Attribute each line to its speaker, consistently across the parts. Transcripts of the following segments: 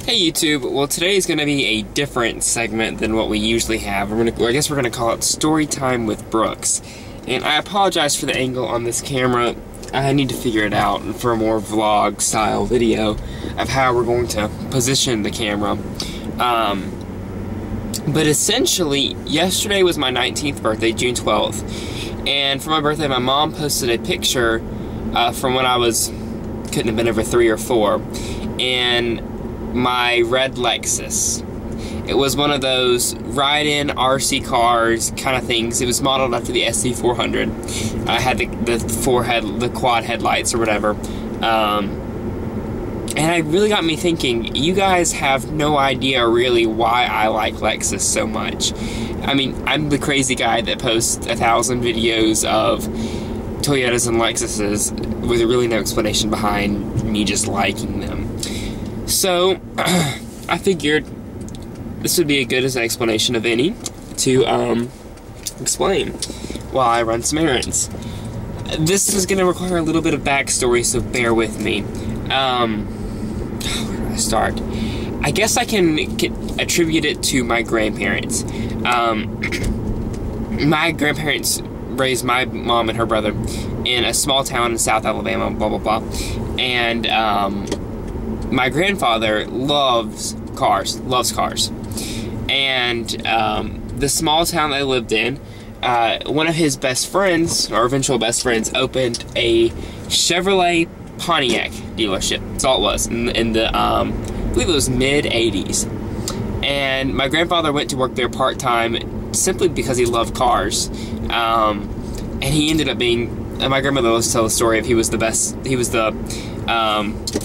Speaker 1: Hey YouTube, well today is going to be a different segment than what we usually have. I guess we're going to call it Story Time with Brooks. And I apologize for the angle on this camera. I need to figure it out for a more vlog style video of how we're going to position the camera. But essentially, yesterday was my 19th birthday, June 12th. And for my birthday, my mom posted a picture from when I couldn't have been over 3 or 4. And my red Lexus. It was one of those ride-in RC cars kind of things. It was modeled after the SC400. I had the quad headlights or whatever. And it really got me thinking, you guys have no idea really why I like Lexus so much. I mean, I'm the crazy guy that posts 1,000 videos of Toyotas and Lexuses with really no explanation behind me just liking them. So, I figured this would be as good as an explanation of any to explain while I run some errands. This is going to require a little bit of backstory, so bear with me. Where do I start? I guess I can attribute it to my grandparents. My grandparents raised my mom and her brother in a small town in South Alabama, blah, blah, blah. And, my grandfather loves cars. And the small town they lived in, one of his best friends, or eventual best friends, opened a Chevrolet Pontiac dealership. That's all it was, in the, I believe it was mid-'80s. And my grandfather went to work there part-time simply because he loved cars. And he ended up being, my grandmother loves to tell the story of he was the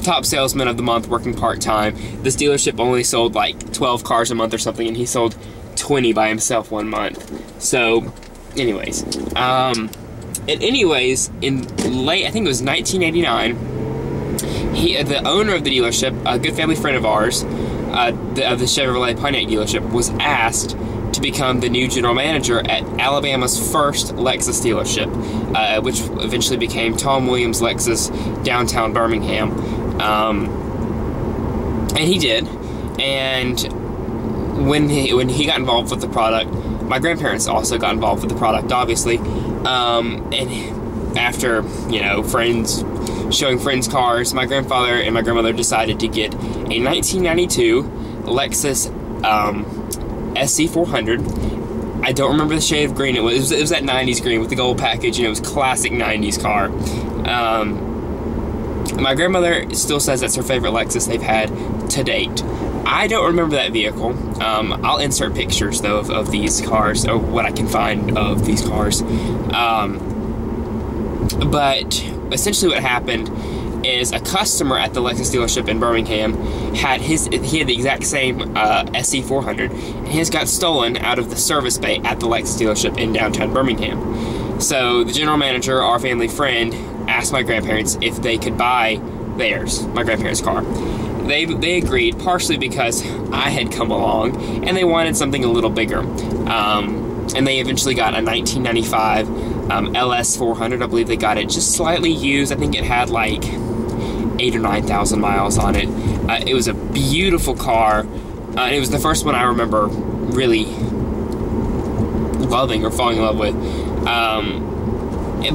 Speaker 1: top salesman of the month working part-time. This dealership only sold like 12 cars a month or something, and he sold 20 by himself one month. So, anyways, in late, I think it was 1989, the owner of the dealership, a good family friend of ours, of the Chevrolet Pontiac dealership, was asked to become the new general manager at Alabama's first Lexus dealership, which eventually became Tom Williams Lexus, downtown Birmingham. And he did. And when he got involved with the product, my grandparents also got involved with the product, obviously. And after, friends showing friends cars, my grandfather and my grandmother decided to get a 1992 Lexus SC400. I don't remember the shade of green it was. It was that 90s green with the gold package, and it was classic 90s car. My grandmother still says that's her favorite Lexus they've had to date. I don't remember that vehicle. I'll insert pictures, though, of these cars, or what I can find of these cars. But essentially what happened is a customer at the Lexus dealership in Birmingham he had the exact same SC400, and his got stolen out of the service bay at the Lexus dealership in downtown Birmingham. So the general manager, our family friend, asked my grandparents if they could buy theirs, my grandparents' car. They agreed, partially because I had come along, and they wanted something a little bigger. And they eventually got a 1995 LS400. I believe they got it just slightly used. I think it had like 8,000 or 9,000 miles on it. It was a beautiful car. And it was the first one I remember really loving or falling in love with.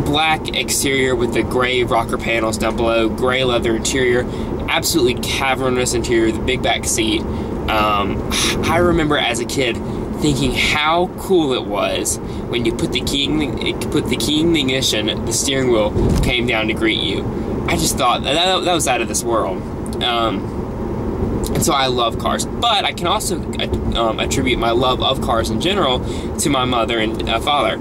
Speaker 1: Black exterior with the gray rocker panels down below, gray leather interior, absolutely cavernous interior, the big back seat. I remember as a kid thinking how cool it was when you put the key in the ignition, the steering wheel came down to greet you. I just thought that was out of this world. And so I love cars. But I can also attribute my love of cars in general to my mother and father.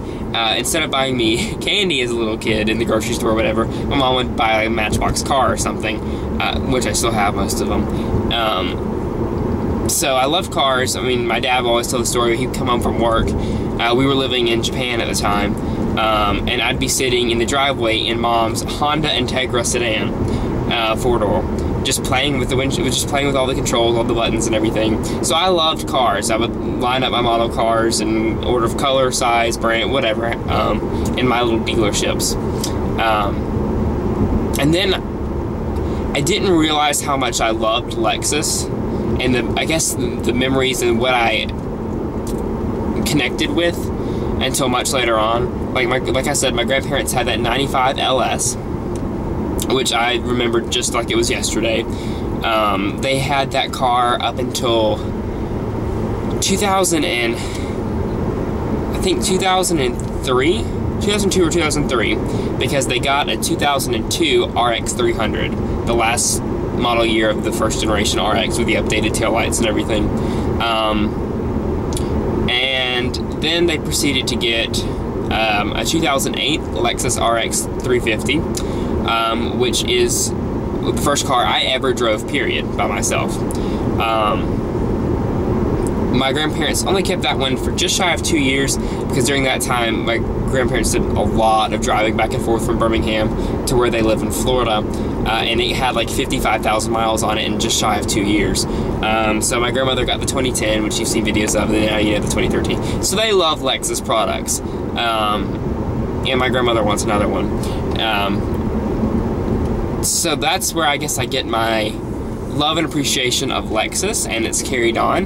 Speaker 1: Instead of buying me candy as a little kid in the grocery store or whatever, my mom would buy a Matchbox car or something, which I still have most of them. So I love cars. I mean, my dad always told the story. He'd come home from work. We were living in Japan at the time, and I'd be sitting in the driveway in Mom's Honda Integra sedan, 4-door, just playing with the windshield, just playing with all the controls, all the buttons and everything. So I loved cars. I would line up my model cars in order of color, size, brand, whatever, in my little dealerships. And then I didn't realize how much I loved Lexus and I guess the memories and what I connected with until much later on. Like I said, my grandparents had that 95 LS, which I remember just like it was yesterday. They had that car up until 2002 or 2003, because they got a 2002 RX 300, the last model year of the first generation RX with the updated taillights and everything. And then they proceeded to get a 2008 Lexus RX 350, which is the first car I ever drove, period, by myself. My grandparents only kept that one for just shy of 2 years, because during that time my grandparents did a lot of driving back and forth from Birmingham to where they live in Florida, and it had like 55,000 miles on it in just shy of 2 years. So my grandmother got the 2010, which you've seen videos of, and now you know the 2013. So they love Lexus products, and my grandmother wants another one. So that's where I guess I get my love and appreciation of Lexus, and it's carried on.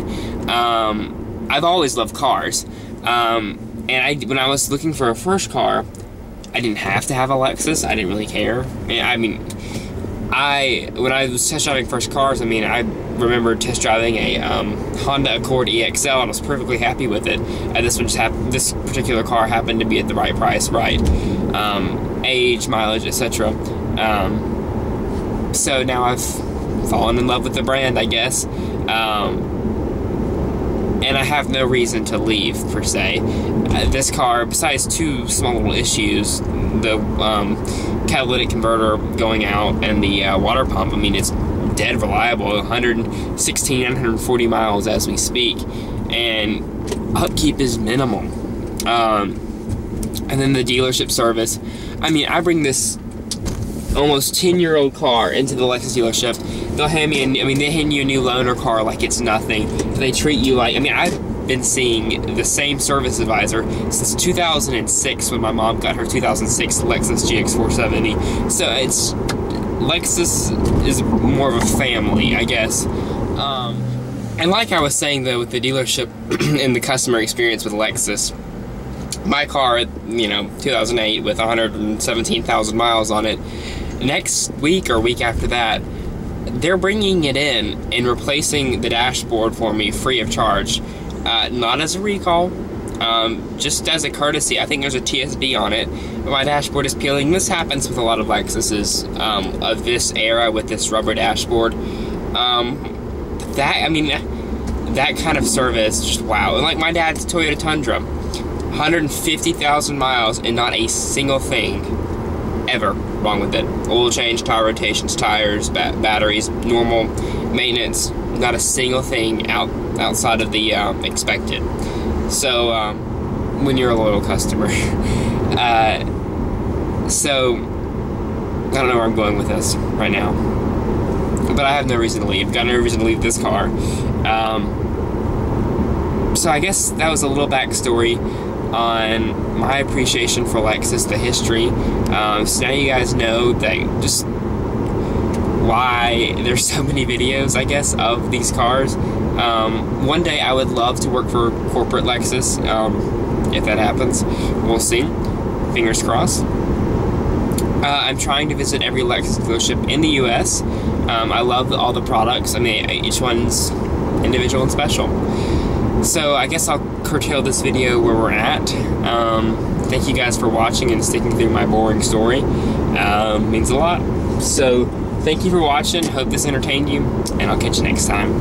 Speaker 1: I've always loved cars, and when I was looking for a first car, I didn't have to have a Lexus. I didn't really care. When I was test driving first cars, I remember test driving a Honda Accord EXL, and I was perfectly happy with it. And this particular car happened to be at the right price, right age, mileage, etc. So now I've fallen in love with the brand, I guess. And I have no reason to leave, per se. This car, besides two small little issues, the catalytic converter going out and the water pump, it's dead reliable, 116, 140 miles as we speak, and upkeep is minimal. And then the dealership service. I bring this almost 10-year-old car into the Lexus dealership. They'll hand me they hand you a new loaner car like it's nothing. They treat you like, I've been seeing the same service advisor since 2006, when my mom got her 2006 Lexus GX470. So Lexus is more of a family, I guess. And like I was saying though, with the dealership and the customer experience with Lexus, my car, 2008 with 117,000 miles on it, next week or week after that, they're bringing it in and replacing the dashboard for me free of charge. Not as a recall, just as a courtesy. I think there's a TSB on it, but my dashboard is peeling. This happens with a lot of Lexuses of this era with this rubber dashboard. That kind of service, just wow. And like my dad's Toyota Tundra, 150,000 miles and not a single thing ever wrong with it. Oil change, tire rotations, tires, batteries, normal maintenance, not a single thing outside of the expected. So when you're a loyal customer. So I don't know where I'm going with this right now, but I have no reason to leave. Got no reason to leave this car. So I guess that was a little backstory on my appreciation for Lexus, the history. So now you guys know that just why there's so many videos, I guess, of these cars. One day I would love to work for corporate Lexus. If that happens, we'll see. Fingers crossed. I'm trying to visit every Lexus dealership in the US. I love all the products. Each one's individual and special. So I guess I'll curtail this video where we're at. Thank you guys for watching and sticking through my boring story. Means a lot. So thank you for watching. Hope this entertained you, and I'll catch you next time.